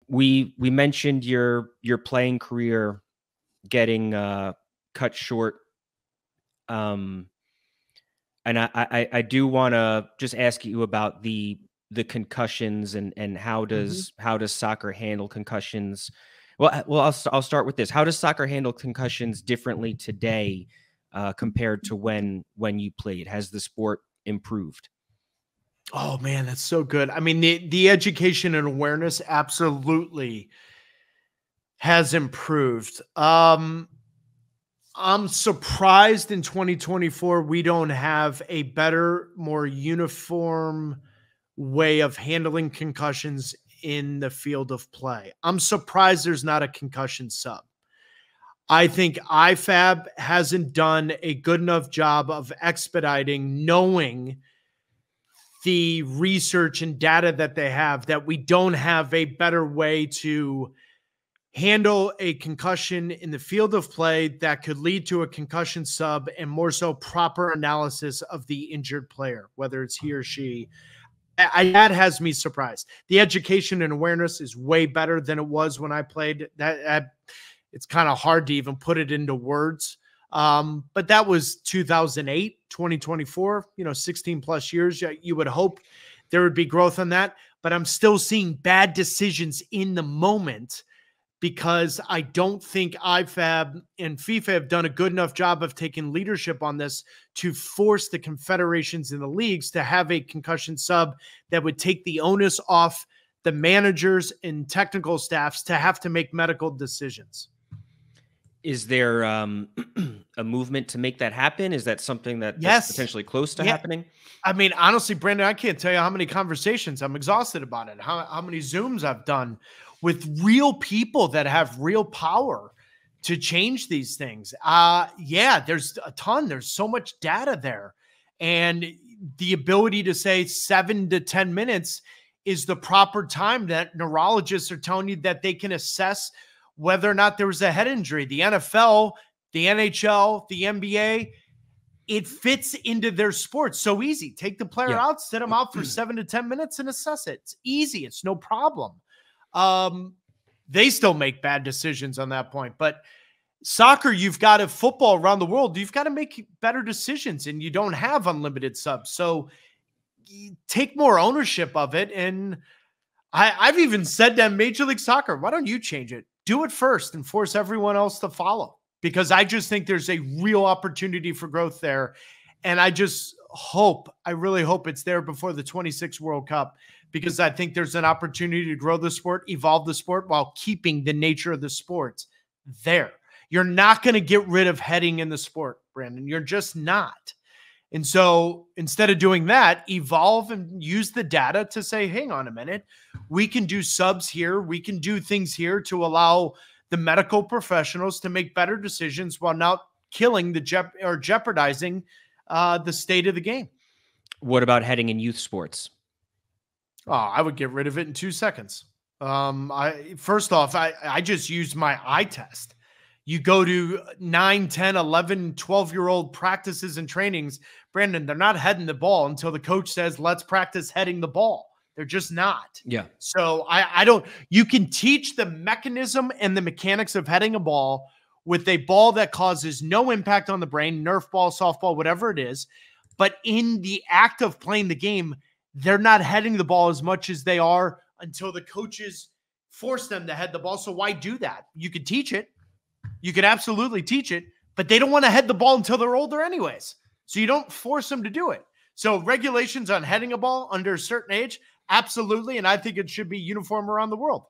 We mentioned your playing career getting cut short. And I do want to just ask you about the concussions and how does soccer handle concussions? Well, I'll start with this. How does soccer handle concussions differently today compared to when you played? Has the sport improved? Oh man, that's so good. I mean, the education and awareness absolutely has improved. I'm surprised in 2024 we don't have a better, more uniform way of handling concussions in the field of play. I'm surprised there's not a concussion sub. I think IFAB hasn't done a good enough job of expediting, knowing the research and data that they have, that we don't have a better way to handle a concussion in the field of play that could lead to a concussion sub, and more so proper analysis of the injured player, whether it's he or she. That has me surprised. The education and awareness is way better than it was when I played. That it's kind of hard to even put it into words. But that was 2008, 2024, 16 plus years. You would hope there would be growth on that, but I'm still seeing bad decisions in the moment because I don't think IFAB and FIFA have done a good enough job of taking leadership on this to force the confederations and the leagues to have a concussion sub that would take the onus off the managers and technical staffs to have to make medical decisions. Is there a movement to make that happen? Is that something that's potentially close to happening? I mean, honestly, Brandon, I can't tell you how many conversations. I'm exhausted about it. How many Zooms I've done with real people that have real power to change these things. Yeah, there's a ton. There's so much data there. And the ability to say 7 to 10 minutes is the proper time that neurologists are telling you that they can assess whether or not there was a head injury. The NFL, the NHL, the NBA, it fits into their sport so easy. Take the player out, sit them out for 7 to 10 minutes and assess it. It's easy. It's no problem. They still make bad decisions on that point. But soccer, you've got to, football around the world, you've got to make better decisions, and you don't have unlimited subs. So you take more ownership of it. And I've even said to Major League Soccer, why don't you change it? Do it first and force everyone else to follow, because I just think there's a real opportunity for growth there. And I just hope, I really hope it's there before the 26 World Cup, because I think there's an opportunity to grow the sport, evolve the sport while keeping the nature of the sports there. You're not going to get rid of heading in the sport, Brandon. You're just not. And so instead of doing that, evolve and use the data to say, hang on a minute, we can do subs here. We can do things here to allow the medical professionals to make better decisions while not killing or jeopardizing the state of the game. What about heading in youth sports? Oh, I would get rid of it in 2 seconds. First off, I just used my eye test. You go to 9, 10, 11, 12-year-old practices and trainings, Brandon, they're not heading the ball until the coach says, let's practice heading the ball. They're just not. Yeah. So I don't, you can teach the mechanism and the mechanics of heading a ball with a ball that causes no impact on the brain, Nerf ball, softball, whatever it is. But in the act of playing the game, they're not heading the ball as much as they are until the coaches force them to head the ball. So why do that? You could teach it. You could absolutely teach it, but they don't want to head the ball until they're older anyways. So you don't force them to do it. So regulations on heading a ball under a certain age, absolutely. And I think it should be uniform around the world.